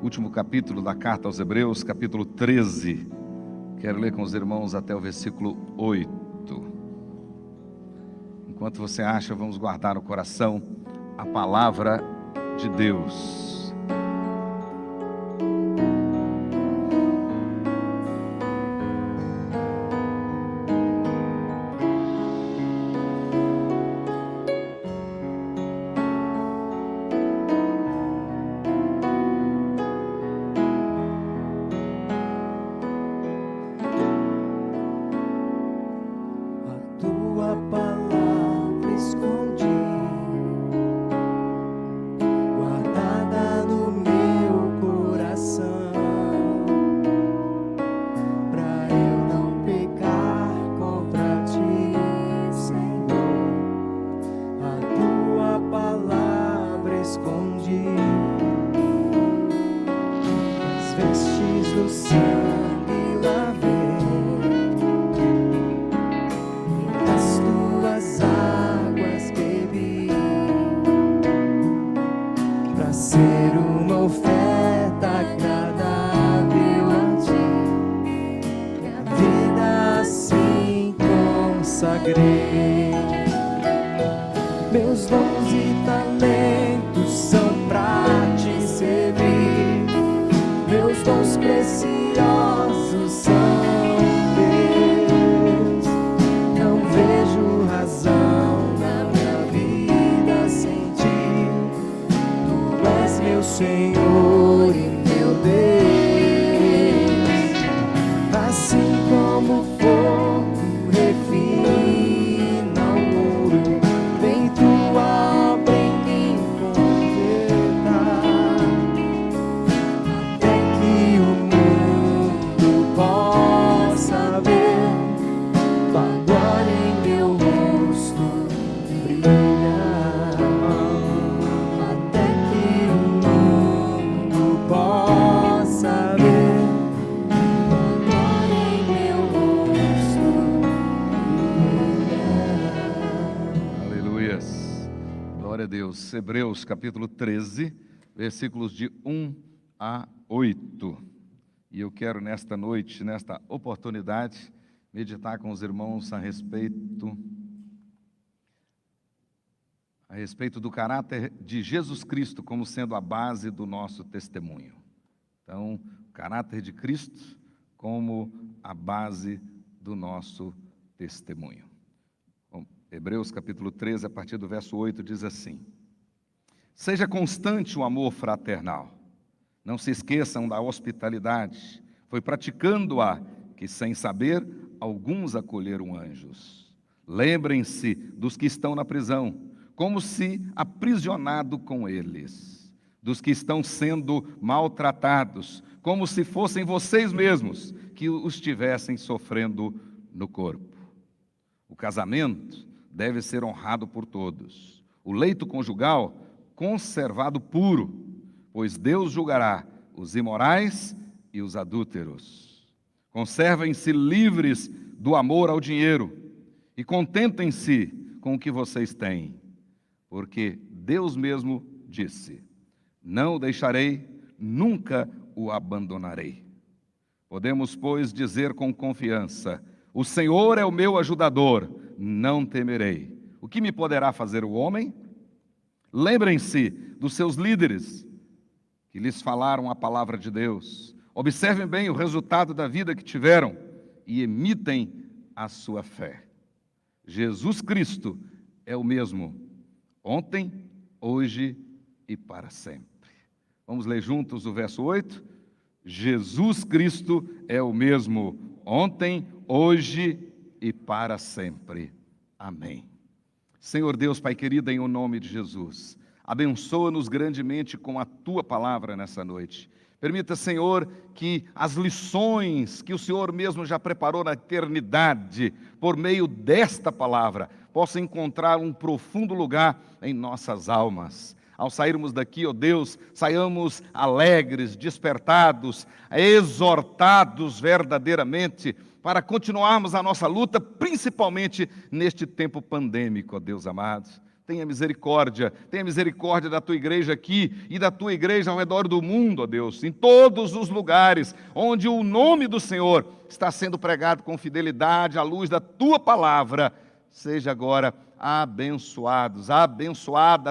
último capítulo da carta aos Hebreus, capítulo 13. Quero ler com os irmãos até o versículo 8. Enquanto você acha, vamos guardar no coração a palavra de Deus. Meus dons e talentos são pra te servir, meus dons preciosos são teus. Não vejo razão na minha vida sem ti, tu és meu Senhor e meu Deus. Assim como fogo refina o ouro, vem tua obra em mim completar, até que o mundo possa ver tua glória em meu rosto brilhar, até que o mundo possa ver tua glória em meu rosto brilhar. Aleluias. Glória a Deus. Hebreus capítulo 13, versículos de 1 a 8. E eu quero nesta noite, nesta oportunidade, meditar com os irmãos a respeito do caráter de Jesus Cristo como sendo a base do nosso testemunho. Então, o caráter de Cristo como a base do nosso testemunho. Bom, Hebreus capítulo 13, a partir do verso 8, diz assim: Seja constante o amor fraternal, não se esqueçam da hospitalidade, foi praticando-a que, sem saber, alguns acolheram anjos. Lembrem-se dos que estão na prisão, como se aprisionado com eles, dos que estão sendo maltratados, como se fossem vocês mesmos que os estivessem sofrendo no corpo. O casamento deve ser honrado por todos, o leito conjugal conservado puro, pois Deus julgará os imorais e os adúlteros. Conservem-se livres do amor ao dinheiro e contentem-se com o que vocês têm, porque Deus mesmo disse: não o deixarei, nunca o abandonarei. Podemos, pois, dizer com confiança: o Senhor é o meu ajudador, não temerei. O que me poderá fazer o homem? Lembrem-se dos seus líderes, que lhes falaram a palavra de Deus. Observem bem o resultado da vida que tiveram e imitem a sua fé. Jesus Cristo é o mesmo, ontem, hoje e para sempre. Vamos ler juntos o verso 8? Jesus Cristo é o mesmo, ontem, hoje e para sempre. Amém. Senhor Deus, Pai querido, em o nome de Jesus, abençoa-nos grandemente com a Tua palavra nessa noite. Permita, Senhor, que as lições que o Senhor mesmo já preparou na eternidade, por meio desta palavra, possam encontrar um profundo lugar em nossas almas. Ao sairmos daqui, ó Deus, saiamos alegres, despertados, exortados verdadeiramente, para continuarmos a nossa luta, principalmente neste tempo pandêmico, ó Deus amado. tenha misericórdia da tua igreja aqui e da tua igreja ao redor do mundo, ó Deus, em todos os lugares onde o nome do Senhor está sendo pregado com fidelidade à luz da tua palavra. Seja agora abençoada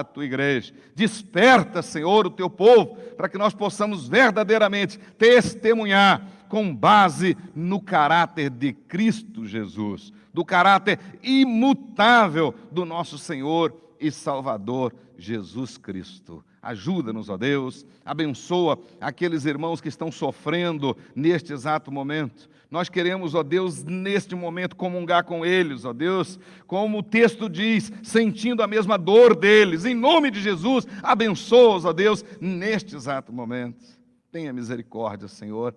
a tua igreja. Desperta, Senhor, o teu povo, para que nós possamos verdadeiramente testemunhar com base no caráter de Cristo Jesus, do caráter imutável do nosso Senhor e Salvador Jesus Cristo. Ajuda-nos, ó Deus, abençoa aqueles irmãos que estão sofrendo neste exato momento. Nós queremos, ó Deus, neste momento comungar com eles, ó Deus, como o texto diz, sentindo a mesma dor deles. Em nome de Jesus, abençoa-os, ó Deus, neste exato momento. Tenha misericórdia, Senhor,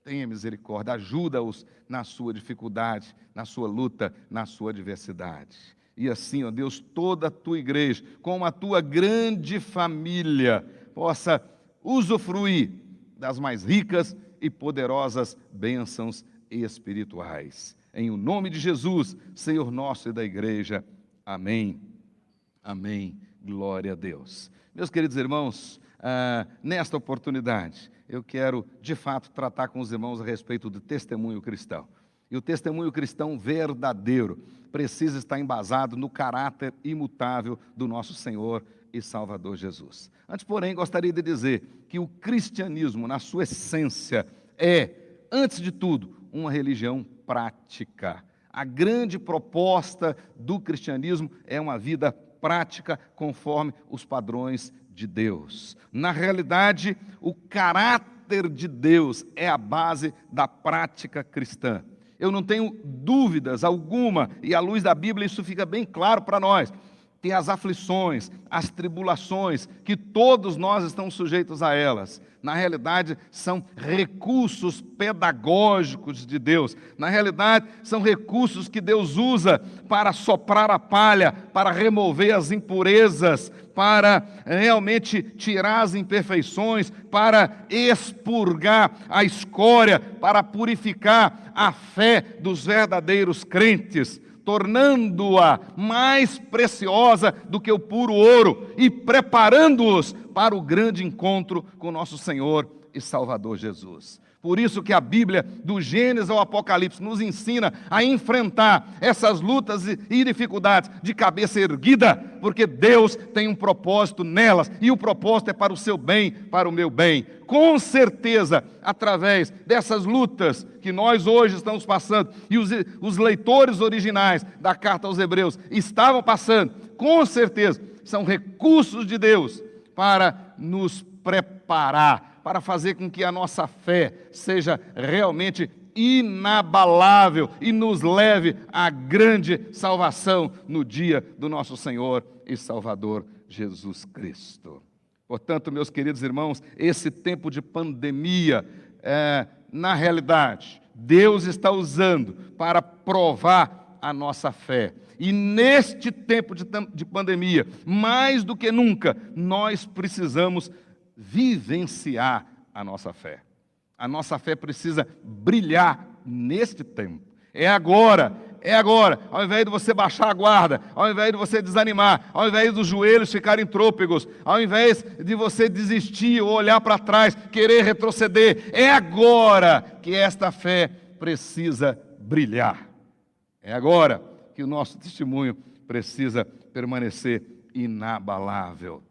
tenha misericórdia. Ajuda-os na sua dificuldade, na sua luta, na sua adversidade. E assim, ó Deus, toda a tua igreja, com a tua grande família, possa usufruir das mais ricas e poderosas bênçãos espirituais. Em o nome de Jesus, Senhor nosso e da igreja. Amém. Amém. Glória a Deus. Meus queridos irmãos, nesta oportunidade, eu quero, de fato, tratar com os irmãos a respeito do testemunho cristão. E o testemunho cristão verdadeiro precisa estar embasado no caráter imutável do nosso Senhor e Salvador Jesus. Antes, porém, gostaria de dizer que o cristianismo, na sua essência, é, antes de tudo, uma religião prática. A grande proposta do cristianismo é uma vida prática conforme os padrões de Deus. Na realidade, o caráter de Deus é a base da prática cristã. Eu não tenho dúvidas alguma, e à luz da Bíblia isso fica bem claro para nós. Tem as aflições, as tribulações, que todos nós estamos sujeitos a elas. Na realidade, são recursos pedagógicos de Deus. Na realidade, são recursos que Deus usa para soprar a palha, para remover as impurezas, para realmente tirar as imperfeições, para expurgar a escória, para purificar a fé dos verdadeiros crentes, tornando-a mais preciosa do que o puro ouro e preparando-os para o grande encontro com nosso Senhor e Salvador Jesus. Por isso que a Bíblia, do Gênesis ao Apocalipse, nos ensina a enfrentar essas lutas e dificuldades de cabeça erguida, porque Deus tem um propósito nelas, e o propósito é para o seu bem, para o meu bem. Com certeza, através dessas lutas que nós hoje estamos passando, e os leitores originais da carta aos Hebreus estavam passando, com certeza, são recursos de Deus para nos preparar, para fazer com que a nossa fé seja realmente inabalável e nos leve à grande salvação no dia do nosso Senhor e Salvador Jesus Cristo. Portanto, meus queridos irmãos, esse tempo de pandemia, na realidade, Deus está usando para provar a nossa fé. E neste tempo de pandemia, mais do que nunca, nós precisamos vivenciar a nossa fé. A nossa fé precisa brilhar neste tempo. É agora. Ao invés de você baixar a guarda, ao invés de você desanimar, ao invés dos joelhos ficarem trôpegos, ao invés de você desistir ou olhar para trás, querer retroceder, é agora que esta fé precisa brilhar. É agora que o nosso testemunho precisa permanecer inabalável.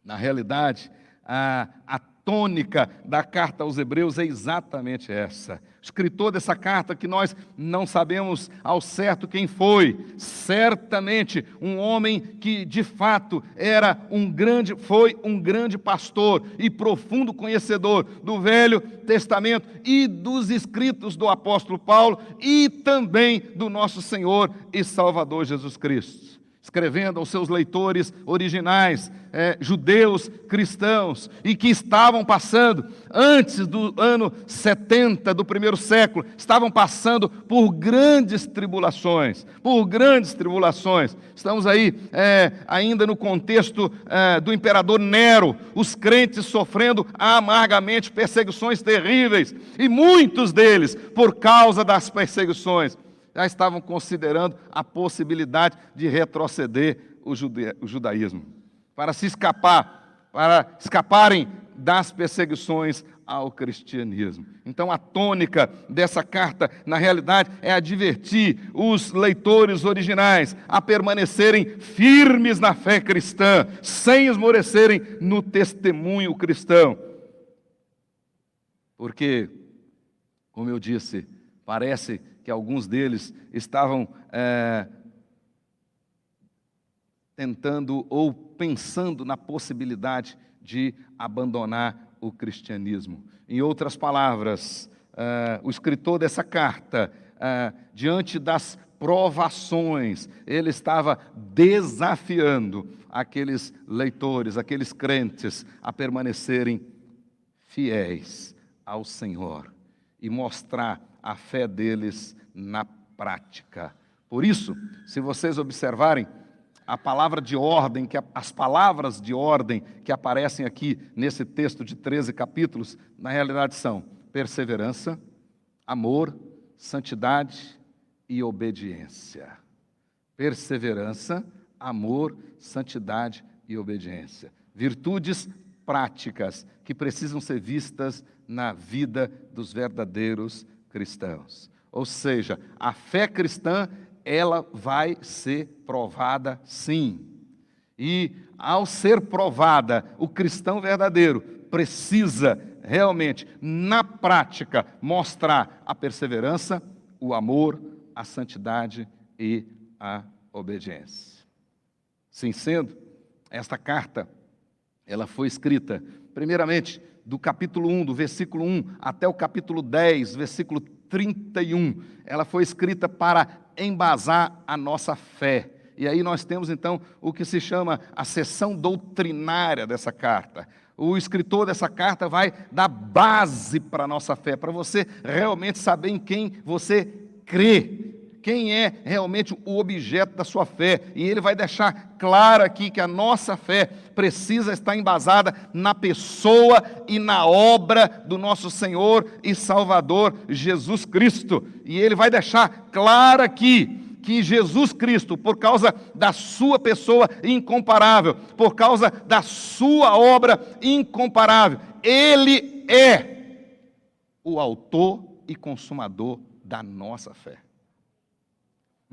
Na realidade, a tônica da carta aos Hebreus é exatamente essa. O escritor dessa carta, que nós não sabemos ao certo quem foi, certamente um homem que de fato foi um grande pastor e profundo conhecedor do Velho Testamento e dos escritos do apóstolo Paulo e também do nosso Senhor e Salvador Jesus Cristo. Escrevendo aos seus leitores originais, judeus cristãos, e que estavam passando, antes do ano 70 do primeiro século, estavam passando por grandes tribulações, Estamos aí ainda no contexto do imperador Nero, os crentes sofrendo amargamente perseguições terríveis, e muitos deles, por causa das perseguições, já estavam considerando a possibilidade de retroceder o judaísmo, para escaparem das perseguições ao cristianismo. Então, a tônica dessa carta, na realidade, é advertir os leitores originais a permanecerem firmes na fé cristã, sem esmorecerem no testemunho cristão. Porque, como eu disse, parece que alguns deles estavam tentando ou pensando na possibilidade de abandonar o cristianismo. Em outras palavras, o escritor dessa carta, diante das provações, ele estava desafiando aqueles leitores, aqueles crentes, a permanecerem fiéis ao Senhor e mostrar a fé deles na prática. Por isso, se vocês observarem, a palavra de ordem, as palavras de ordem que aparecem aqui nesse texto de 13 capítulos, na realidade são perseverança, amor, santidade e obediência. Perseverança, amor, santidade e obediência. Virtudes práticas que precisam ser vistas na vida dos verdadeiros cristãos. Ou seja, a fé cristã, ela vai ser provada sim. E ao ser provada, o cristão verdadeiro precisa realmente, na prática, mostrar a perseverança, o amor, a santidade e a obediência. Assim sendo, esta carta, ela foi escrita, primeiramente, do capítulo 1, do versículo 1, até o capítulo 10, versículo 31. Ela foi escrita para embasar a nossa fé. E aí nós temos, então, o que se chama a seção doutrinária dessa carta. O escritor dessa carta vai dar base para a nossa fé, para você realmente saber em quem você crê, quem é realmente o objeto da sua fé. E ele vai deixar claro aqui que a nossa fé precisa estar embasada na pessoa e na obra do nosso Senhor e Salvador Jesus Cristo. E ele vai deixar claro aqui que Jesus Cristo, por causa da sua pessoa incomparável, por causa da sua obra incomparável, Ele é o autor e consumador da nossa fé.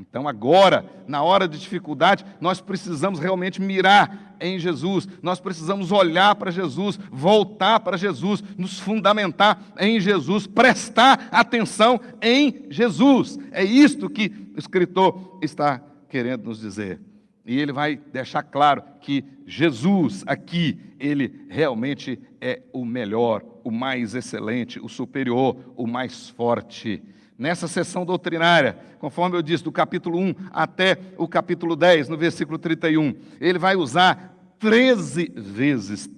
Então agora, na hora de dificuldade, nós precisamos realmente mirar em Jesus, nós precisamos olhar para Jesus, voltar para Jesus, nos fundamentar em Jesus, prestar atenção em Jesus. É isto que o escritor está querendo nos dizer. E ele vai deixar claro que Jesus aqui, ele realmente é o melhor, o mais excelente, o superior, o mais forte. Nessa sessão doutrinária, conforme eu disse, do capítulo 1 até o capítulo 10, no versículo 31, ele vai usar 13 vezes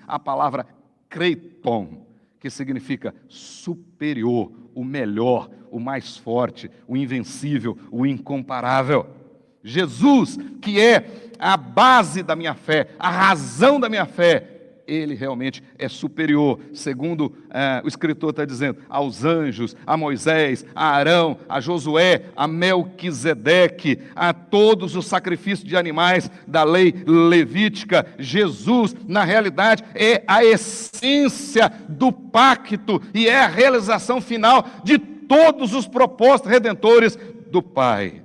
a palavra kreiton, que significa superior, o melhor, o mais forte, o invencível, o incomparável. Jesus, que é a base da minha fé, a razão da minha fé, ele realmente é superior, segundo o escritor está dizendo, aos anjos, a Moisés, a Arão, a Josué, a Melquisedeque, a todos os sacrifícios de animais da lei levítica. Jesus, na realidade, é a essência do pacto e é a realização final de todos os propósitos redentores do Pai.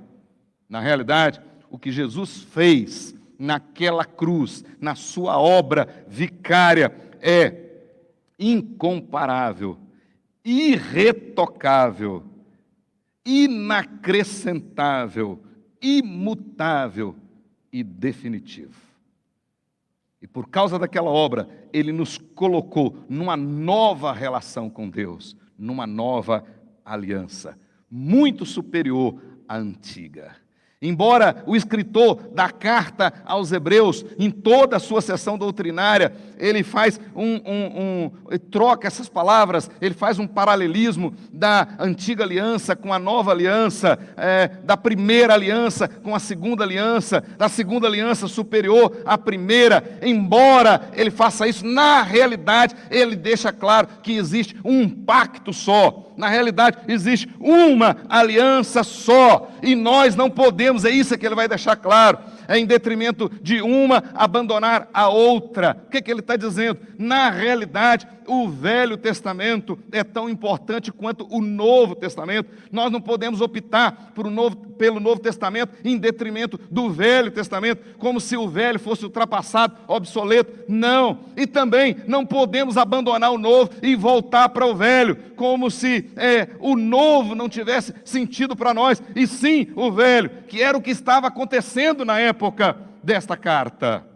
Na realidade, o que Jesus fez naquela cruz, na sua obra vicária, é incomparável, irretocável, inacrescentável, imutável e definitivo. E por causa daquela obra, ele nos colocou numa nova relação com Deus, numa nova aliança, muito superior à antiga. Embora o escritor da carta aos Hebreus, em toda a sua sessão doutrinária, ele faz troca essas palavras, ele faz um paralelismo da antiga aliança com a nova aliança, da primeira aliança com a segunda aliança, da segunda aliança superior à primeira. Embora ele faça isso, na realidade, ele deixa claro que existe um pacto só. Na realidade, existe uma aliança só, e nós não podemos, é isso que ele vai deixar claro, é em detrimento de uma abandonar a outra. O que ele está dizendo? Na realidade, o Velho Testamento é tão importante quanto o Novo Testamento. Nós não podemos optar pelo Novo Testamento em detrimento do Velho Testamento, como se o Velho fosse ultrapassado, obsoleto. Não. E também não podemos abandonar o Novo e voltar para o Velho, como se o Novo não tivesse sentido para nós, e sim o Velho, que era o que estava acontecendo na época desta carta.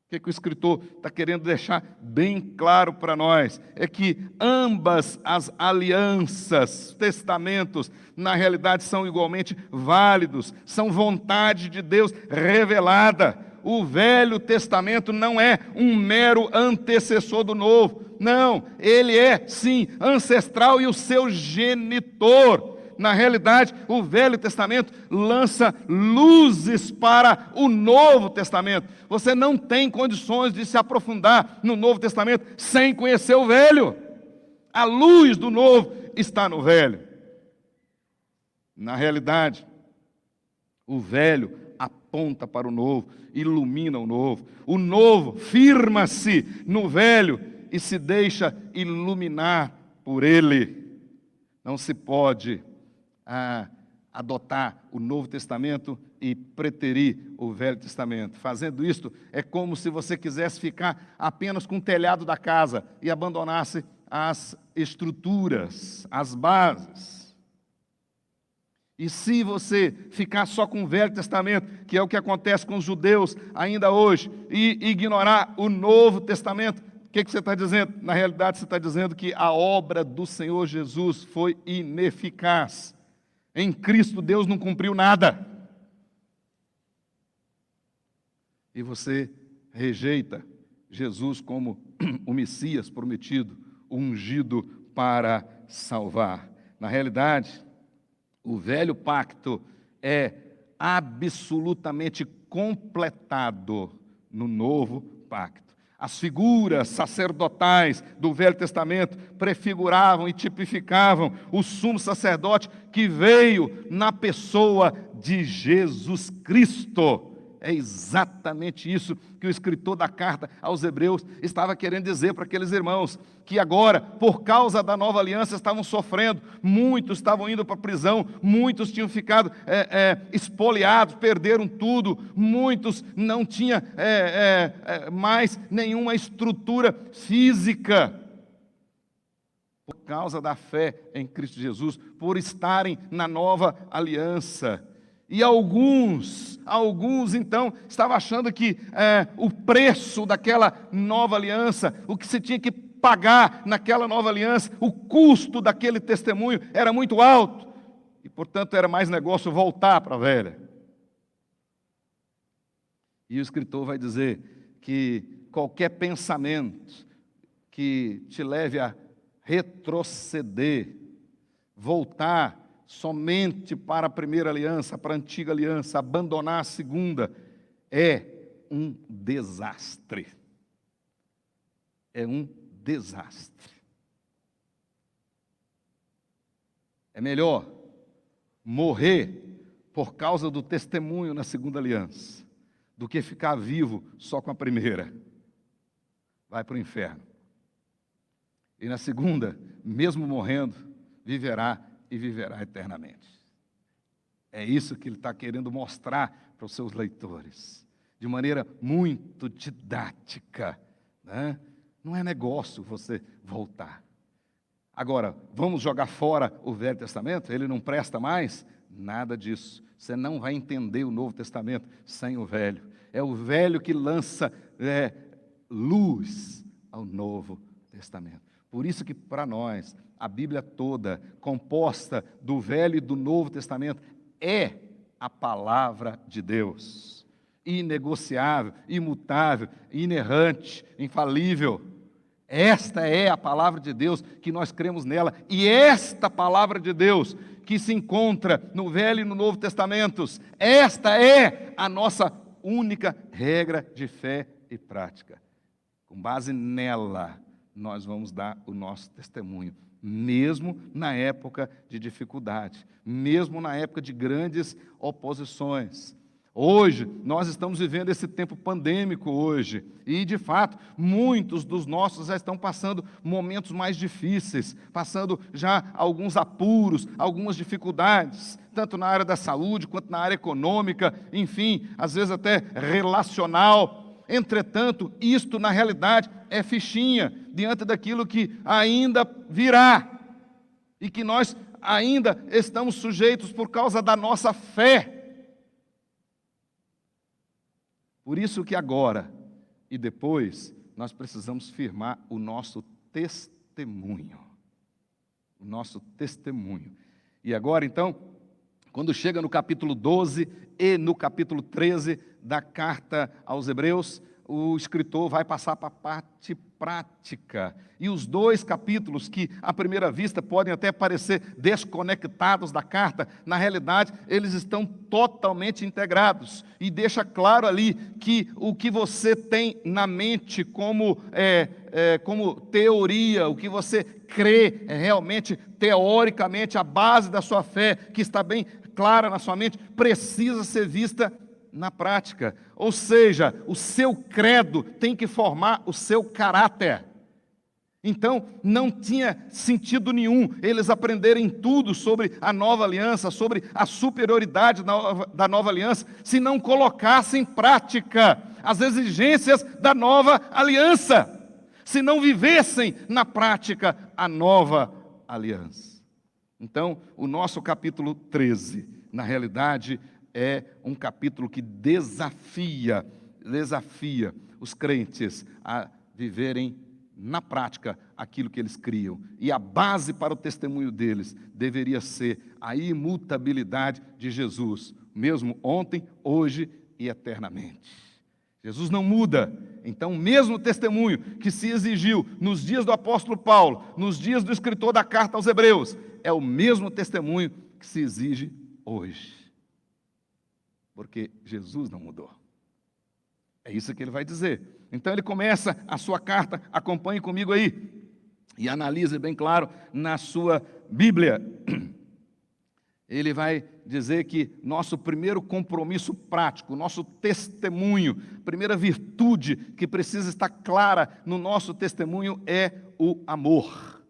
O que o escritor está querendo deixar bem claro para nós é que ambas as alianças, testamentos, na realidade são igualmente válidos, são vontade de Deus revelada. O Velho Testamento não é um mero antecessor do Novo, não, ele é sim ancestral e o seu genitor. Na realidade, o Velho Testamento lança luzes para o Novo Testamento. Você não tem condições de se aprofundar no Novo Testamento sem conhecer o Velho. A luz do Novo está no Velho. Na realidade, o Velho aponta para o Novo, ilumina o Novo. O Novo firma-se no Velho e se deixa iluminar por ele. Não se pode adotar o Novo Testamento e preterir o Velho Testamento. Fazendo isto, é como se você quisesse ficar apenas com o telhado da casa e abandonasse as estruturas, as bases. E se você ficar só com o Velho Testamento, que é o que acontece com os judeus ainda hoje, e ignorar o Novo Testamento, o que você está dizendo? Na realidade, você está dizendo que a obra do Senhor Jesus foi ineficaz. Em Cristo, Deus não cumpriu nada. E você rejeita Jesus como o Messias prometido, ungido para salvar. Na realidade, o velho pacto é absolutamente completado no novo pacto. As figuras sacerdotais do Velho Testamento prefiguravam e tipificavam o sumo sacerdote que veio na pessoa de Jesus Cristo. É exatamente isso que o escritor da carta aos Hebreus estava querendo dizer para aqueles irmãos, que agora, por causa da nova aliança, estavam sofrendo, muitos estavam indo para a prisão, muitos tinham ficado espoliados, perderam tudo, muitos não tinham mais nenhuma estrutura física, por causa da fé em Cristo Jesus, por estarem na nova aliança. E alguns então, estavam achando que o preço daquela nova aliança, o que se tinha que pagar naquela nova aliança, o custo daquele testemunho era muito alto. E, portanto, era mais negócio voltar para a velha. E o escritor vai dizer que qualquer pensamento que te leve a retroceder, voltar somente para a primeira aliança, para a antiga aliança, abandonar a segunda, é um desastre. É um desastre. É melhor morrer por causa do testemunho na segunda aliança, do que ficar vivo só com a primeira. Vai para o inferno. E na segunda, mesmo morrendo, viverá e viverá eternamente. É isso que ele está querendo mostrar para os seus leitores, de maneira muito didática, né? Não é negócio você voltar. Agora, vamos jogar fora o Velho Testamento? Ele não presta mais? Nada disso. Você não vai entender o Novo Testamento sem o Velho. É o Velho que lança luz ao Novo Testamento. Por isso que para nós, a Bíblia toda, composta do Velho e do Novo Testamento, é a palavra de Deus. Inegociável, imutável, inerrante, infalível. Esta é a palavra de Deus, que nós cremos nela. E esta palavra de Deus, que se encontra no Velho e no Novo Testamentos, esta é a nossa única regra de fé e prática. Com base nela, nós vamos dar o nosso testemunho, mesmo na época de dificuldade, mesmo na época de grandes oposições. Hoje, nós estamos vivendo esse tempo pandêmico hoje, e de fato, muitos dos nossos já estão passando momentos mais difíceis, passando já alguns apuros, algumas dificuldades, tanto na área da saúde, quanto na área econômica, enfim, às vezes até relacional. Entretanto, isto na realidade é fichinha, diante daquilo que ainda virá, e que nós ainda estamos sujeitos por causa da nossa fé. Por isso que agora e depois nós precisamos firmar o nosso testemunho. O nosso testemunho. E agora então, quando chega no capítulo 12 e no capítulo 13 da carta aos Hebreus, o escritor vai passar para a parte prática. E os dois capítulos, que à primeira vista podem até parecer desconectados da carta, na realidade eles estão totalmente integrados. E deixa claro ali que o que você tem na mente como teoria, o que você crê realmente, teoricamente, a base da sua fé, que está bem clara na sua mente, precisa ser vista na prática. Ou seja, o seu credo tem que formar o seu caráter. Então, não tinha sentido nenhum eles aprenderem tudo sobre a nova aliança, sobre a superioridade da nova aliança, se não colocassem em prática as exigências da nova aliança, se não vivessem na prática a nova aliança. Então, o nosso capítulo 13, na realidade, é um capítulo que desafia os crentes a viverem na prática aquilo que eles criam. E a base para o testemunho deles deveria ser a imutabilidade de Jesus, mesmo ontem, hoje e eternamente. Jesus não muda. Então, o mesmo testemunho que se exigiu nos dias do apóstolo Paulo, nos dias do escritor da carta aos Hebreus, é o mesmo testemunho que se exige hoje. Porque Jesus não mudou. É isso que ele vai dizer. Então ele começa a sua carta, acompanhe comigo aí, e analise bem claro na sua Bíblia. Ele vai dizer que nosso primeiro compromisso prático, nosso testemunho, primeira virtude que precisa estar clara no nosso testemunho é o amor.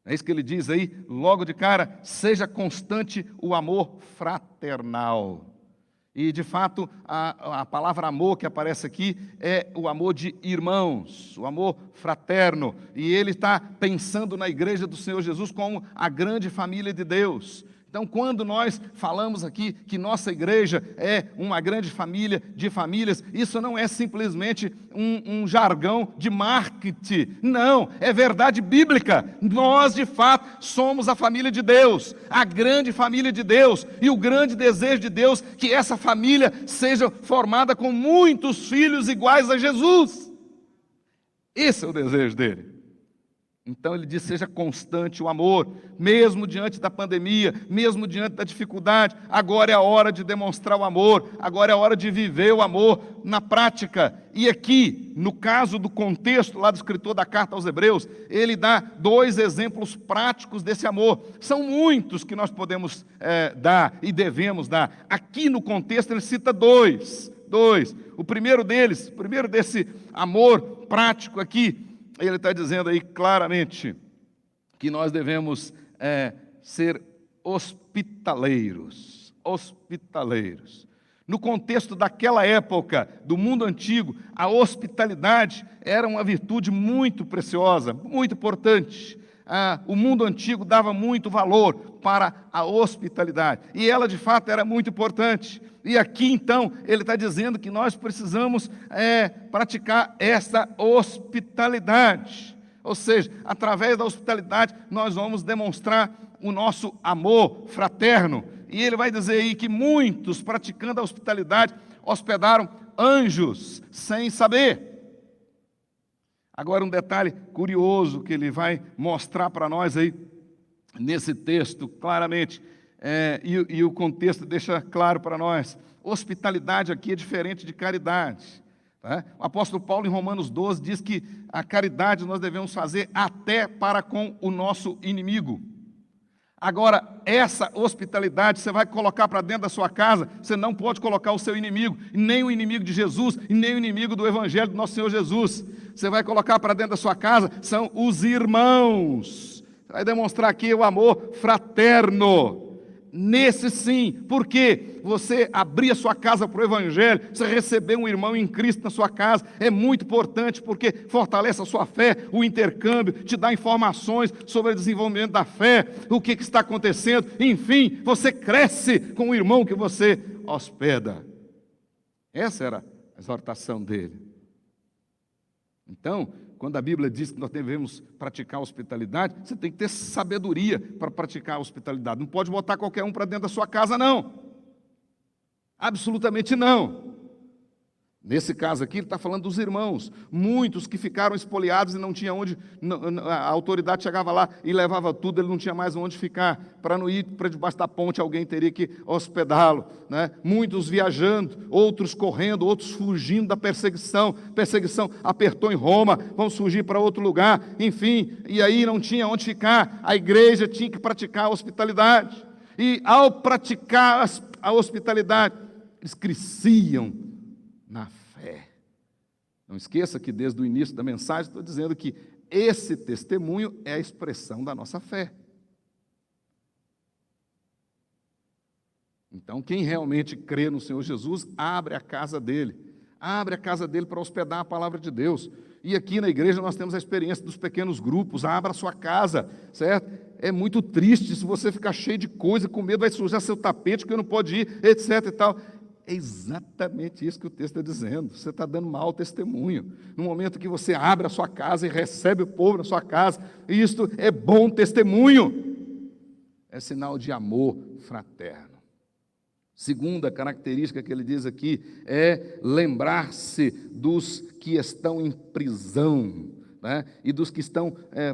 É isso que ele diz aí, logo de cara: seja constante o amor fraternal. E, de fato, a palavra amor que aparece aqui é o amor de irmãos, o amor fraterno. E ele está pensando na igreja do Senhor Jesus como a grande família de Deus. Então, quando nós falamos aqui que nossa igreja é uma grande família de famílias, isso não é simplesmente um jargão de marketing. Não, é verdade bíblica. Nós, de fato, somos a família de Deus, a grande família de Deus. E o grande desejo de Deus é que essa família seja formada com muitos filhos iguais a Jesus. Esse é o desejo dele. Então ele diz: seja constante o amor, mesmo diante da pandemia, mesmo diante da dificuldade. Agora é a hora de demonstrar o amor, agora é a hora de viver o amor na prática. E aqui, no caso do contexto lá do escritor da carta aos Hebreus, ele dá dois exemplos práticos desse amor. São muitos que nós podemos dar e devemos dar. Aqui no contexto ele cita dois. O primeiro desse amor prático aqui, ele está dizendo aí claramente que nós devemos ser hospitaleiros. No contexto daquela época, do mundo antigo, a hospitalidade era uma virtude muito preciosa, muito importante. O mundo antigo dava muito valor para a hospitalidade, e ela de fato era muito importante. E aqui então ele está dizendo que nós precisamos praticar essa hospitalidade, ou seja, através da hospitalidade nós vamos demonstrar o nosso amor fraterno. E ele vai dizer aí que muitos, praticando a hospitalidade, hospedaram anjos sem saber. Agora, um detalhe curioso que ele vai mostrar para nós aí, nesse texto, claramente, e o contexto deixa claro para nós: hospitalidade aqui é diferente de caridade. Tá? O apóstolo Paulo, em Romanos 12, diz que a caridade nós devemos fazer até para com o nosso inimigo. Agora, essa hospitalidade você vai colocar para dentro da sua casa, você não pode colocar o seu inimigo, nem o inimigo de Jesus, e nem o inimigo do Evangelho do nosso Senhor Jesus. Você vai colocar para dentro da sua casa, são os irmãos. Você vai demonstrar aqui o amor fraterno. Nesse sim, porque você abrir a sua casa para o Evangelho, você receber um irmão em Cristo na sua casa, é muito importante, porque fortalece a sua fé, o intercâmbio, te dá informações sobre o desenvolvimento da fé, o que está acontecendo, enfim, você cresce com o irmão que você hospeda. Essa era a exortação dele. Então, quando a Bíblia diz que nós devemos praticar a hospitalidade, você tem que ter sabedoria para praticar a hospitalidade. Não pode botar qualquer um para dentro da sua casa, não. Absolutamente não. Nesse caso aqui, ele está falando dos irmãos. Muitos que ficaram espoliados e não tinha onde, a autoridade chegava lá e levava tudo, ele não tinha mais onde ficar. Para não ir para debaixo da ponte, alguém teria que hospedá-lo. Né? Muitos viajando, outros correndo, outros fugindo da perseguição. Perseguição apertou em Roma, vamos fugir para outro lugar. Enfim, e aí não tinha onde ficar. A igreja tinha que praticar a hospitalidade. E ao praticar a hospitalidade, eles cresciam na fé. Não esqueça que desde o início da mensagem estou dizendo que esse testemunho é a expressão da nossa fé. Então, quem realmente crê no Senhor Jesus, abre a casa dele para hospedar a palavra de Deus. E aqui na igreja nós temos a experiência dos pequenos grupos, abra a sua casa, certo? É muito triste se você ficar cheio de coisa, com medo, vai sujar seu tapete, que não pode ir, etc e tal. É exatamente isso que o texto está dizendo. Você está dando mau testemunho. No momento que você abre a sua casa e recebe o povo na sua casa, isto é bom testemunho. É sinal de amor fraterno. Segunda característica que ele diz aqui é lembrar-se dos que estão em prisão, né? E dos que estão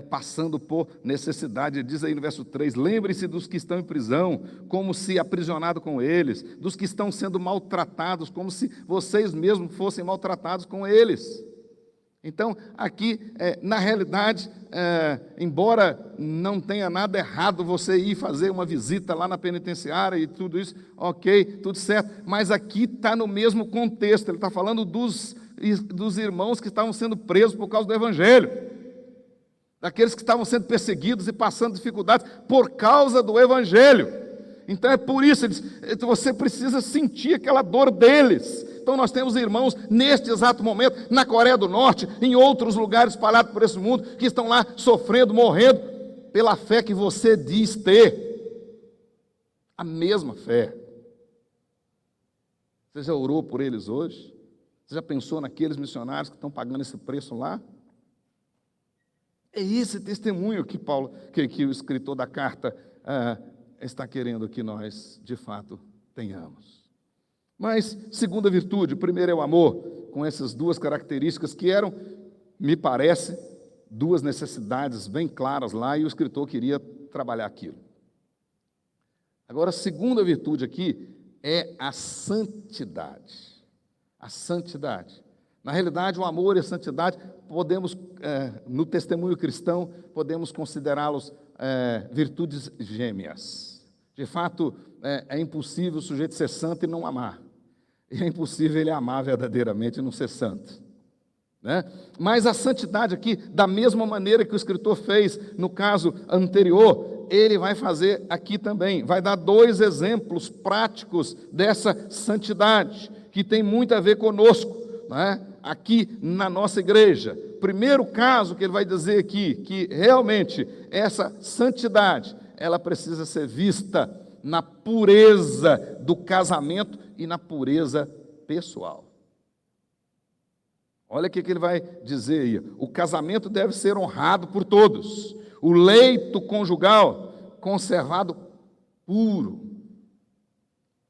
passando por necessidade. Ele diz aí no verso 3, lembre-se dos que estão em prisão, como se aprisionado com eles, dos que estão sendo maltratados, como se vocês mesmos fossem maltratados com eles. Então, aqui, na realidade, embora não tenha nada errado você ir fazer uma visita lá na penitenciária e tudo isso, ok, tudo certo, mas aqui está no mesmo contexto, ele está falando dos irmãos que estavam sendo presos por causa do Evangelho, daqueles que estavam sendo perseguidos e passando dificuldades por causa do Evangelho. Então é por isso, você precisa sentir aquela dor deles. Então nós temos irmãos neste exato momento, na Coreia do Norte, em outros lugares espalhados por esse mundo, que estão lá sofrendo, morrendo, pela fé que você diz ter. A mesma fé. Você já orou por eles hoje? Você já pensou naqueles missionários que estão pagando esse preço lá? É esse testemunho que que o escritor da carta está querendo que nós, de fato, tenhamos. Mas, segunda virtude, primeiro é o amor, com essas duas características que eram, me parece, duas necessidades bem claras lá, e o escritor queria trabalhar aquilo. Agora, a segunda virtude aqui é a santidade. A santidade. Na realidade, o amor e a santidade, podemos, no testemunho cristão, podemos considerá-los virtudes gêmeas. De fato, é impossível o sujeito ser santo e não amar. E é impossível ele amar verdadeiramente e não ser santo. Né? Mas a santidade aqui, da mesma maneira que o escritor fez no caso anterior, ele vai fazer aqui também. Vai dar dois exemplos práticos dessa santidade, que tem muito a ver conosco, né? Aqui na nossa igreja. Primeiro caso que ele vai dizer aqui, que realmente essa santidade, ela precisa ser vista na pureza do casamento e na pureza pessoal. Olha o que ele vai dizer aí. O casamento deve ser honrado por todos. O leito conjugal conservado puro.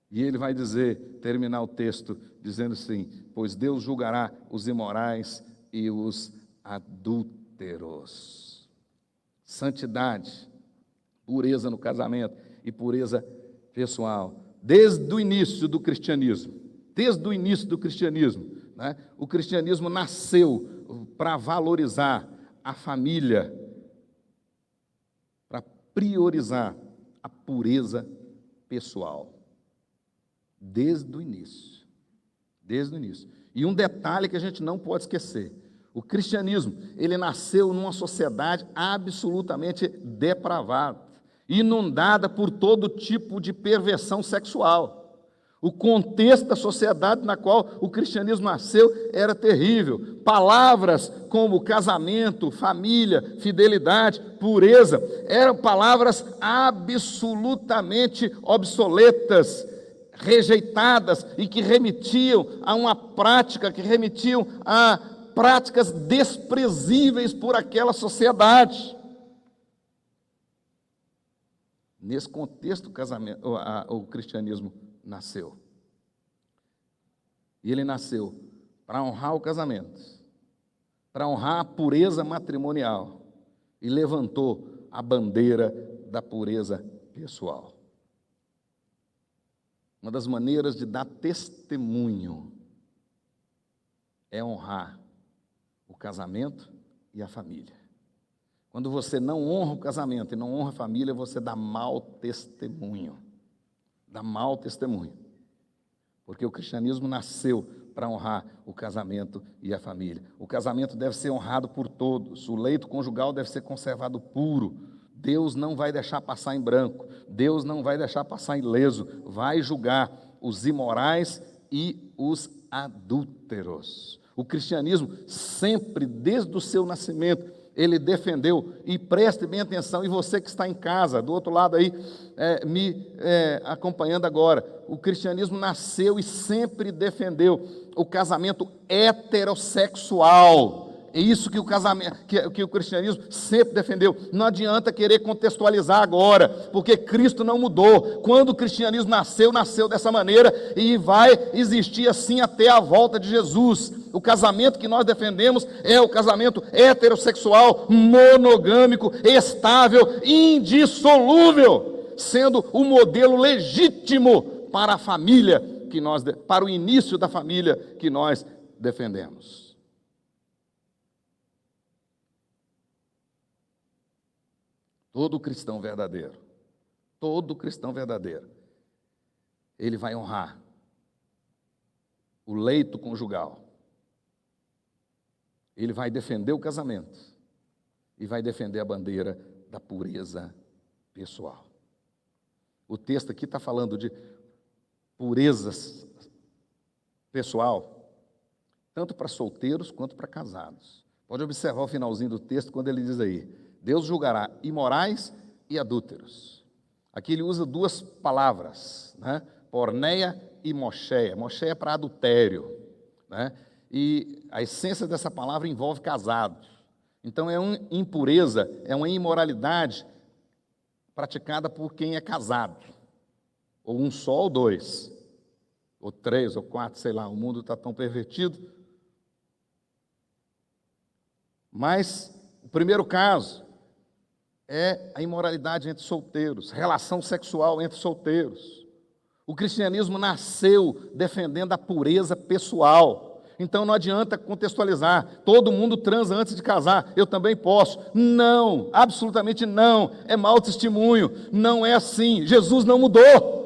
E ele vai dizer, terminar o texto, dizendo assim, pois Deus julgará os imorais e os adúlteros. Santidade, pureza no casamento e pureza pessoal. Desde o início do cristianismo, né? O cristianismo nasceu para valorizar a família, para priorizar a pureza pessoal, desde o início, desde o início. E um detalhe que a gente não pode esquecer: o cristianismo, ele nasceu numa sociedade absolutamente depravada, inundada por todo tipo de perversão sexual. O contexto da sociedade na qual o cristianismo nasceu era terrível. Palavras como casamento, família, fidelidade, pureza, eram palavras absolutamente obsoletas, rejeitadas, e que remetiam a uma prática, que remetiam a práticas desprezíveis por aquela sociedade. Nesse contexto, o cristianismo nasceu. E ele nasceu para honrar o casamento, para honrar a pureza matrimonial, e levantou a bandeira da pureza pessoal. Uma das maneiras de dar testemunho é honrar o casamento e a família. Quando você não honra o casamento e não honra a família, você dá mau testemunho. Dá mau testemunho. Porque o cristianismo nasceu para honrar o casamento e a família. O casamento deve ser honrado por todos. O leito conjugal deve ser conservado puro. Deus não vai deixar passar em branco. Deus não vai deixar passar ileso. Vai julgar os imorais e os adúlteros. O cristianismo sempre, desde o seu nascimento, ele defendeu, e preste bem atenção, e você que está em casa, do outro lado aí, me acompanhando agora, o cristianismo nasceu e sempre defendeu o casamento heterossexual. É isso que o cristianismo sempre defendeu. Não adianta querer contextualizar agora, porque Cristo não mudou. Quando o cristianismo nasceu, nasceu dessa maneira e vai existir assim até a volta de Jesus. O casamento que nós defendemos é o casamento heterossexual, monogâmico, estável, indissolúvel, sendo o modelo legítimo para a família para o início da família que nós defendemos. Todo cristão verdadeiro, ele vai honrar o leito conjugal, ele vai defender o casamento e vai defender a bandeira da pureza pessoal. O texto aqui está falando de pureza pessoal, tanto para solteiros quanto para casados. Pode observar o finalzinho do texto, quando ele diz aí: Deus julgará imorais e adúlteros. Aqui ele usa duas palavras, né? Porneia e mocheia. Mocheia é para adultério, né? E a essência dessa palavra envolve casados. Então é uma impureza, é uma imoralidade praticada por quem é casado. Ou um só, ou dois, ou três, ou quatro, sei lá, o mundo está tão pervertido. Mas o primeiro caso é a imoralidade entre solteiros, relação sexual entre solteiros. O cristianismo nasceu defendendo a pureza pessoal. Então não adianta contextualizar: todo mundo transa antes de casar, eu também posso. Não, absolutamente não, é mau testemunho, não é assim. Jesus não mudou,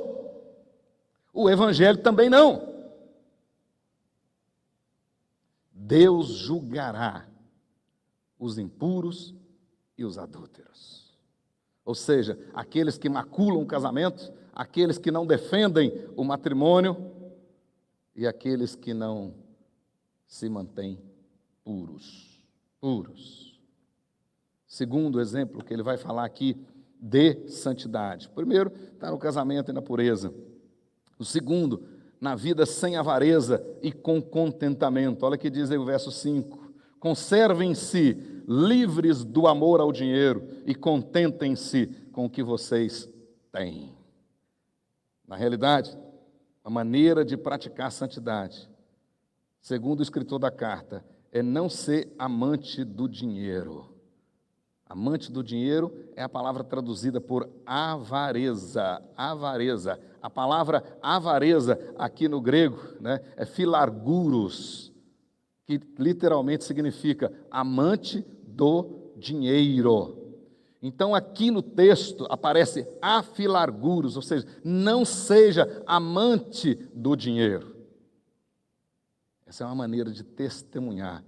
o evangelho também não. Deus julgará os impuros e os adúlteros. Ou seja, aqueles que maculam o casamento, aqueles que não defendem o matrimônio e aqueles que não se mantêm puros. Segundo exemplo que ele vai falar aqui de santidade. Primeiro, está no casamento e na pureza. O segundo, na vida sem avareza e com contentamento. Olha o que diz aí o verso 5. Conservem-se livres do amor ao dinheiro e contentem-se com o que vocês têm. Na realidade, a maneira de praticar santidade, segundo o escritor da carta, é não ser amante do dinheiro. Amante do dinheiro é a palavra traduzida por avareza. Avareza. A palavra avareza aqui no grego, né, é filarguros. que literalmente significa amante do dinheiro. Então aqui no texto aparece afilarguros, ou seja, não seja amante do dinheiro. Essa é uma maneira de testemunhar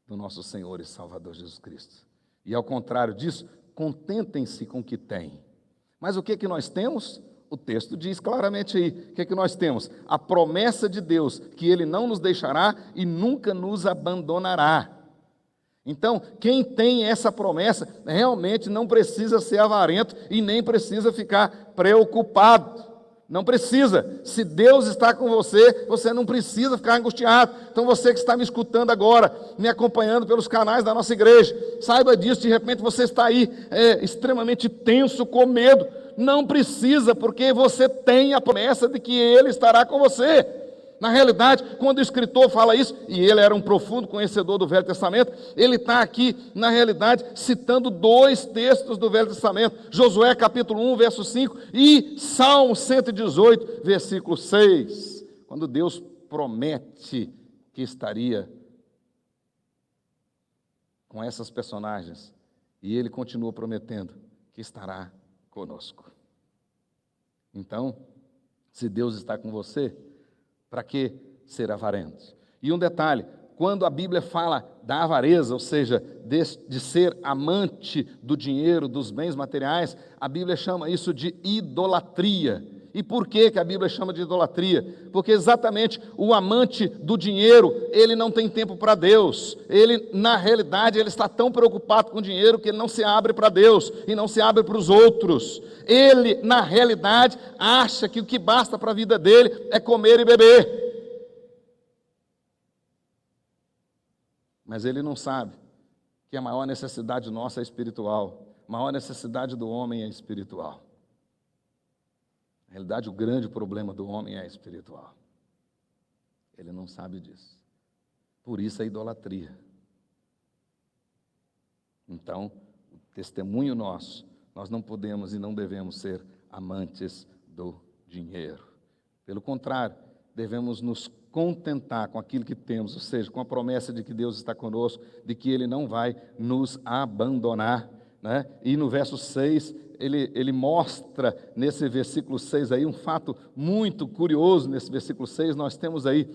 do nosso Senhor e Salvador Jesus Cristo. E ao contrário disso, contentem-se com o que têm. Mas o que nós temos? O texto diz claramente aí, o que nós temos? A promessa de Deus, que Ele não nos deixará e nunca nos abandonará. Então, quem tem essa promessa, realmente não precisa ser avarento e nem precisa ficar preocupado. Não precisa. Se Deus está com você, você não precisa ficar angustiado. Então você que está me escutando agora, me acompanhando pelos canais da nossa igreja, saiba disso, de repente você está aí extremamente tenso, com medo. Não precisa, porque você tem a promessa de que Ele estará com você. Na realidade, quando o escritor fala isso, e ele era um profundo conhecedor do Velho Testamento, ele está aqui, na realidade, citando 2 textos do Velho Testamento, Josué capítulo 1, verso 5, e Salmo 118, versículo 6, quando Deus promete que estaria com essas personagens, e Ele continua prometendo que estará conosco. Então, se Deus está com você, para que ser avarento? E um detalhe, quando a Bíblia fala da avareza, ou seja, de ser amante do dinheiro, dos bens materiais, a Bíblia chama isso de idolatria. E por que a Bíblia chama de idolatria? Porque exatamente o amante do dinheiro, ele não tem tempo para Deus. Ele, na realidade, ele está tão preocupado com o dinheiro que ele não se abre para Deus e não se abre para os outros. Ele, na realidade, acha que o que basta para a vida dele é comer e beber. Mas ele não sabe que a maior necessidade nossa é espiritual. A maior necessidade do homem é espiritual. Na realidade, o grande problema do homem é espiritual. Ele não sabe disso. Por isso a idolatria. Então, o testemunho nosso, nós não podemos e não devemos ser amantes do dinheiro. Pelo contrário, devemos nos contentar com aquilo que temos, ou seja, com a promessa de que Deus está conosco, de que Ele não vai nos abandonar, né? E no verso 6, ele mostra nesse versículo 6 aí um fato muito curioso. Nesse versículo 6 nós temos aí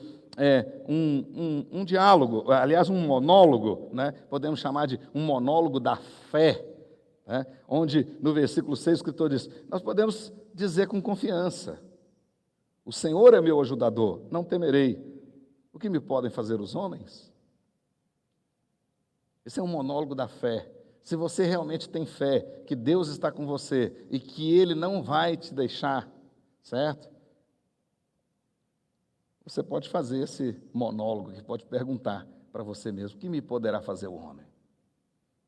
um diálogo, aliás um monólogo, né? Podemos chamar de um monólogo da fé, né? Onde no versículo 6 o escritor diz, nós podemos dizer com confiança, o Senhor é meu ajudador, não temerei, o que me podem fazer os homens? Esse é um monólogo da fé. Se você realmente tem fé que Deus está com você e que Ele não vai te deixar, certo? Você pode fazer esse monólogo, que pode perguntar para você mesmo, o que me poderá fazer o homem?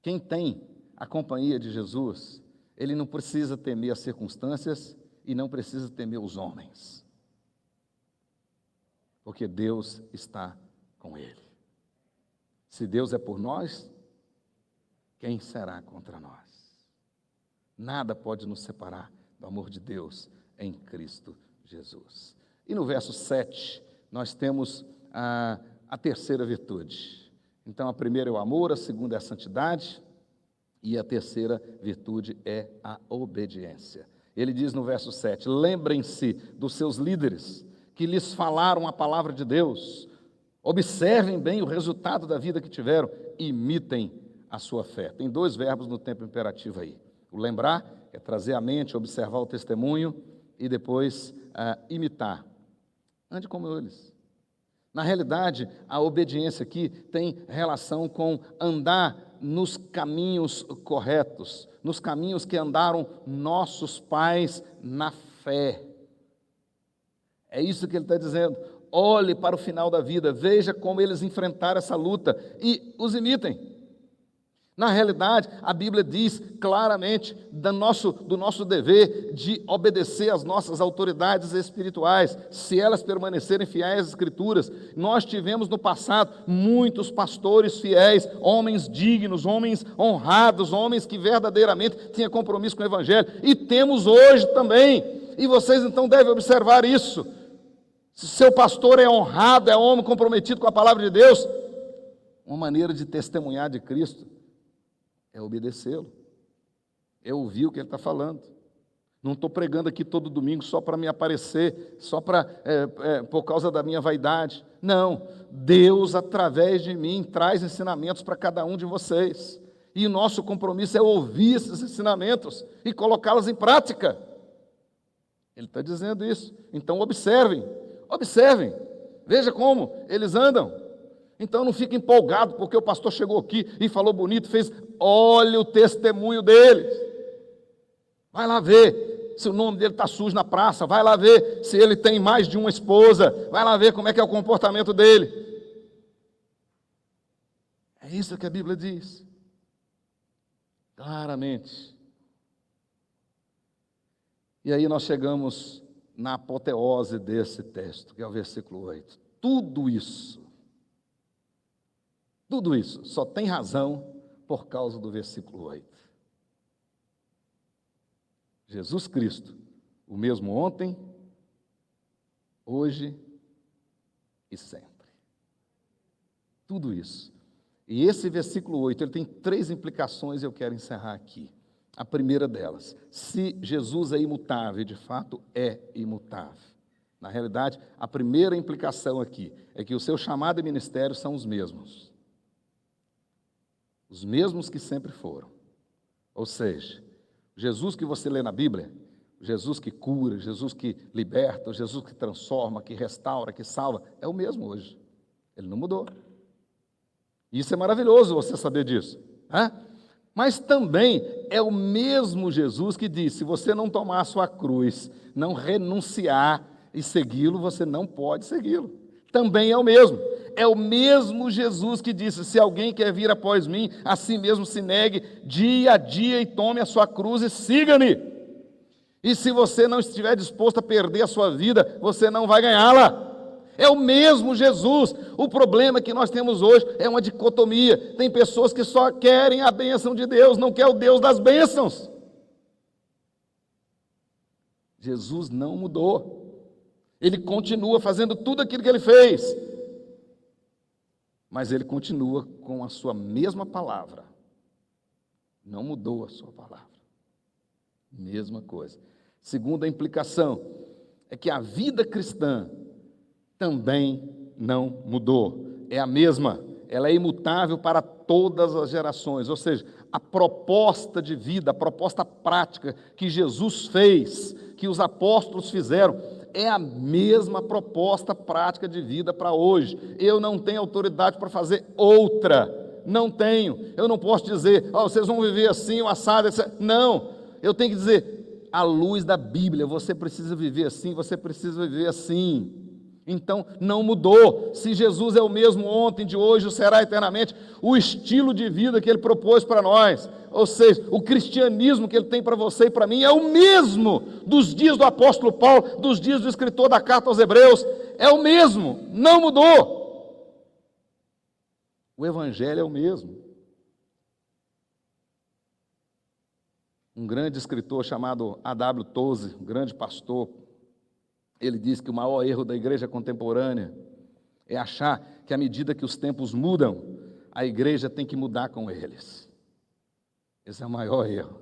Quem tem a companhia de Jesus, ele não precisa temer as circunstâncias e não precisa temer os homens, porque Deus está com ele. Se Deus é por nós, quem será contra nós? Nada pode nos separar do amor de Deus em Cristo Jesus. E no verso 7, nós temos a terceira virtude. Então, a primeira é o amor, a segunda é a santidade, e a terceira virtude é a obediência. Ele diz no verso 7, lembrem-se dos seus líderes, que lhes falaram a palavra de Deus, observem bem o resultado da vida que tiveram, imitem a sua fé. Tem 2 verbos no tempo imperativo aí. O lembrar, que é trazer à mente, observar o testemunho, e depois imitar. Ande como eles. Na realidade, a obediência aqui tem relação com andar nos caminhos corretos, nos caminhos que andaram nossos pais na fé. É isso que ele está dizendo. Olhe para o final da vida, veja como eles enfrentaram essa luta e os imitem. Na realidade, a Bíblia diz claramente do nosso dever de obedecer às nossas autoridades espirituais, se elas permanecerem fiéis às Escrituras. Nós tivemos no passado muitos pastores fiéis, homens dignos, homens honrados, homens que verdadeiramente tinham compromisso com o Evangelho, e temos hoje também, e vocês então devem observar isso. Se seu pastor é honrado, é homem comprometido com a palavra de Deus, Uma maneira de testemunhar de Cristo é obedecê-lo, é ouvir o que ele está falando. Não estou pregando aqui todo domingo só para me aparecer, só por causa da minha vaidade. Não, Deus, através de mim, traz ensinamentos para cada um de vocês. E o nosso compromisso é ouvir esses ensinamentos e colocá-los em prática. Ele está dizendo isso. Então observem, veja como eles andam. Então não fique empolgado porque o pastor chegou aqui e falou bonito, olha o testemunho deles. Vai lá ver se o nome dele está sujo na praça, vai lá ver se ele tem mais de uma esposa, vai lá ver como é que é o comportamento dele. É isso que a Bíblia diz, claramente. E aí nós chegamos na apoteose desse texto, que é o versículo 8. Tudo isso só tem razão por causa do versículo 8. Jesus Cristo, o mesmo ontem, hoje e sempre. Tudo isso. E esse versículo 8, ele tem 3 implicações e eu quero encerrar aqui. A primeira delas, se Jesus é imutável, e de fato é imutável. Na realidade, a primeira implicação aqui é que o seu chamado e ministério são os mesmos que sempre foram. Ou seja, Jesus que você lê na Bíblia, Jesus que cura, Jesus que liberta, Jesus que transforma, que restaura, que salva, é o mesmo hoje. Ele não mudou. Isso é maravilhoso você saber disso. Né? Mas também é o mesmo Jesus que diz, se você não tomar a sua cruz, não renunciar e segui-lo, você não pode segui-lo. Também é o mesmo. É o mesmo Jesus que disse, se alguém quer vir após mim, a si mesmo se negue dia a dia e tome a sua cruz e siga-me. E se você não estiver disposto a perder a sua vida, você não vai ganhá-la. É o mesmo Jesus. O problema que nós temos hoje é uma dicotomia. Tem pessoas que só querem a bênção de Deus, não quer o Deus das bênçãos. Jesus não mudou. Ele continua fazendo tudo aquilo que ele fez. Mas ele continua com a sua mesma palavra. Não mudou a sua palavra. Mesma coisa. Segunda implicação é que a vida cristã também não mudou. É a mesma. Ela é imutável para todas as gerações. Ou seja, a proposta de vida, a proposta prática que Jesus fez, que os apóstolos fizeram, é a mesma proposta prática de vida para hoje. Eu não tenho autoridade para fazer outra. Não tenho. Eu não posso dizer, vocês vão viver assim, o assado, etc. Não. Eu tenho que dizer, à luz da Bíblia, você precisa viver assim, você precisa viver assim. Então, não mudou. Se Jesus é o mesmo ontem, de hoje, o será eternamente, o estilo de vida que ele propôs para nós, ou seja, o cristianismo que ele tem para você e para mim, é o mesmo dos dias do apóstolo Paulo, dos dias do escritor da carta aos Hebreus, é o mesmo, não mudou. O evangelho é o mesmo. Um grande escritor chamado A.W. Tozer, um grande pastor, ele diz que o maior erro da igreja contemporânea é achar que à medida que os tempos mudam, a igreja tem que mudar com eles. Esse é o maior erro.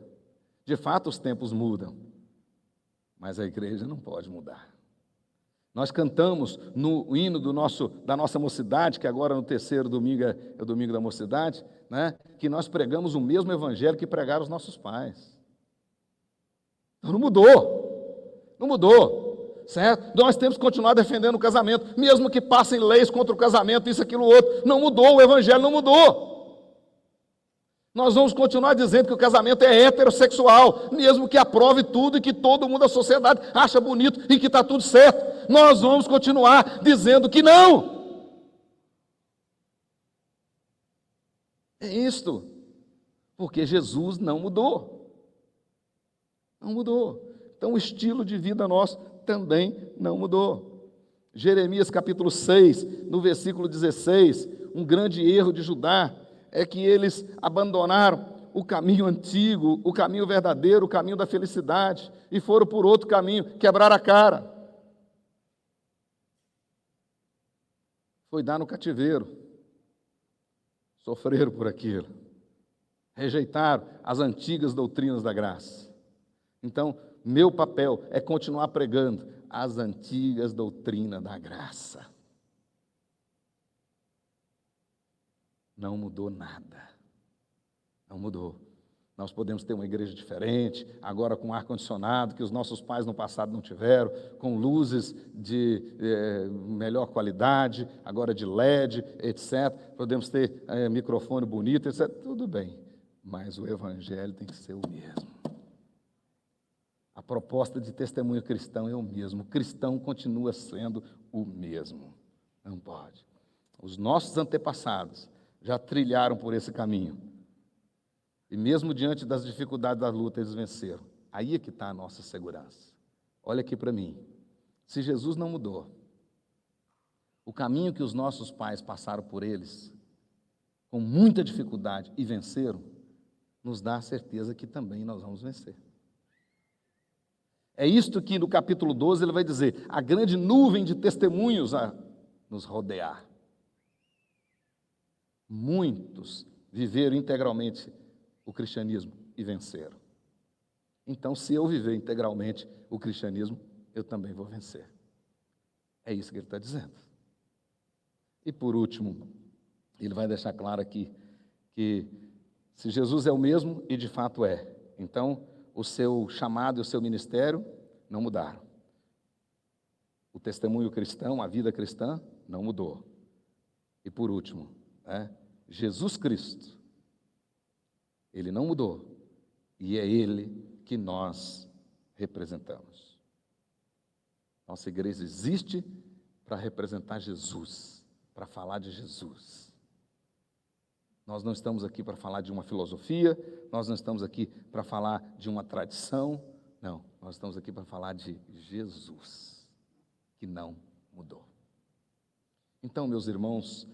De fato, os tempos mudam, mas a igreja não pode mudar. Nós cantamos no hino da nossa mocidade, que agora no terceiro domingo é o domingo da mocidade, né, que nós pregamos o mesmo evangelho que pregaram os nossos pais. Então não mudou, certo? Nós temos que continuar defendendo o casamento, mesmo que passem leis contra o casamento, isso, aquilo, outro. Não mudou, o evangelho não mudou. Nós vamos continuar dizendo que o casamento é heterossexual, mesmo que aprove tudo e que todo mundo da sociedade acha bonito e que está tudo certo. Nós vamos continuar dizendo que não. É isto, porque Jesus não mudou. Não mudou. Então o estilo de vida nosso também não mudou. Jeremias capítulo 6, no versículo 16, um grande erro de Judá é que eles abandonaram o caminho antigo, o caminho verdadeiro, o caminho da felicidade, e foram por outro caminho, quebraram a cara. Foi dar no cativeiro. sofreram por aquilo, rejeitaram as antigas doutrinas da graça. Então, meu papel é continuar pregando as antigas doutrinas da graça. Não mudou nada. Não mudou. Nós podemos ter uma igreja diferente, agora com ar-condicionado, que os nossos pais no passado não tiveram, com luzes de melhor qualidade, agora de LED, etc. Podemos ter microfone bonito, etc. Tudo bem, mas o evangelho tem que ser o mesmo. A proposta de testemunho cristão é o mesmo. O cristão continua sendo o mesmo. Não pode. Os nossos antepassados já trilharam por esse caminho. E mesmo diante das dificuldades da luta, eles venceram. Aí é que está a nossa segurança. Olha aqui para mim. Se Jesus não mudou, o caminho que os nossos pais passaram por eles, com muita dificuldade, e venceram, nos dá a certeza que também nós vamos vencer. É isto que no capítulo 12 ele vai dizer: a grande nuvem de testemunhos a nos rodear. Muitos viveram integralmente o cristianismo e venceram. Então, se eu viver integralmente o cristianismo, eu também vou vencer. É isso que ele está dizendo. E por último, ele vai deixar claro aqui que se Jesus é o mesmo, e de fato é, então o seu chamado e o seu ministério não mudaram. O testemunho cristão, a vida cristã, não mudou. E por último, Jesus Cristo, ele não mudou, e é ele que nós representamos. Nossa igreja existe para representar Jesus, para falar de Jesus. Nós não estamos aqui para falar de uma filosofia, nós não estamos aqui para falar de uma tradição, não, nós estamos aqui para falar de Jesus, que não mudou. Então, meus irmãos,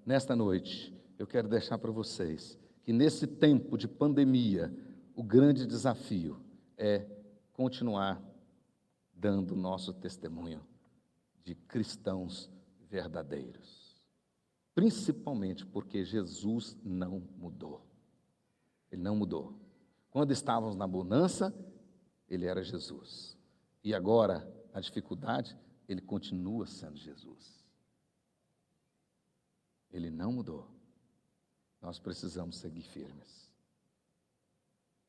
nesta noite, eu quero deixar para vocês que nesse tempo de pandemia, o grande desafio é continuar dando nosso testemunho de cristãos verdadeiros. Principalmente porque Jesus não mudou. Ele não mudou. Quando estávamos na bonança, ele era Jesus. E agora, na dificuldade, ele continua sendo Jesus. Ele não mudou. Nós precisamos seguir firmes.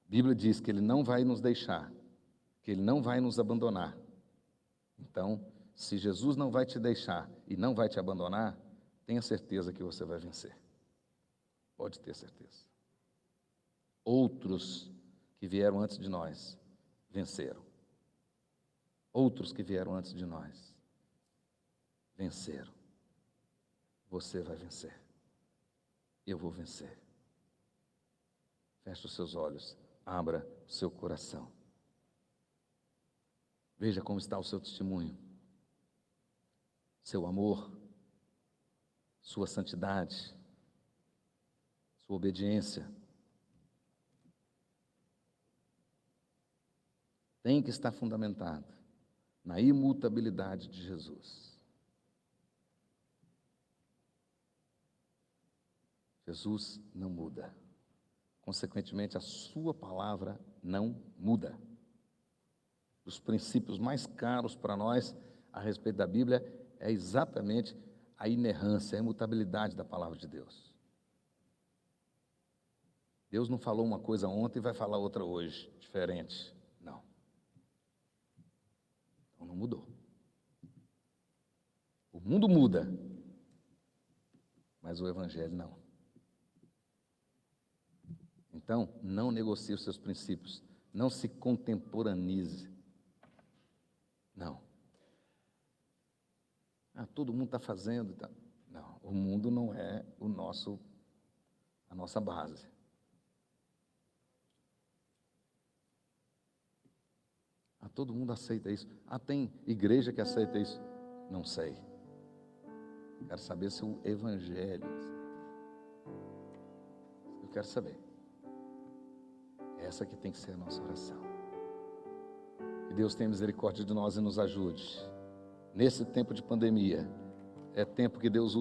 A Bíblia diz que ele não vai nos deixar, que ele não vai nos abandonar. Então, se Jesus não vai te deixar e não vai te abandonar, tenha certeza que você vai vencer. Pode ter certeza. Outros que vieram antes de nós venceram. Outros que vieram antes de nós venceram. Você vai vencer. Eu vou vencer. Feche os seus olhos, abra o seu coração. Veja como está o seu testemunho, seu amor, sua santidade, sua obediência. Tem que estar fundamentado na imutabilidade de Jesus. Jesus não muda. Consequentemente, a sua palavra não muda. Os princípios mais caros para nós a respeito da Bíblia é exatamente a inerrância, a imutabilidade da palavra de Deus. Deus não falou uma coisa ontem e vai falar outra hoje, diferente. Não. Então não mudou. O mundo muda, mas o Evangelho não. Então, não negocie os seus princípios, não se contemporanize. Não. Todo mundo está fazendo. Tá. Não, o mundo não é a nossa base. Todo mundo aceita isso. Tem igreja que aceita isso? Não sei. Quero saber se o Evangelho. Eu quero saber. Essa que tem que ser a nossa oração. Que Deus tenha misericórdia de nós e nos ajude. Nesse tempo de pandemia, é tempo que Deus usa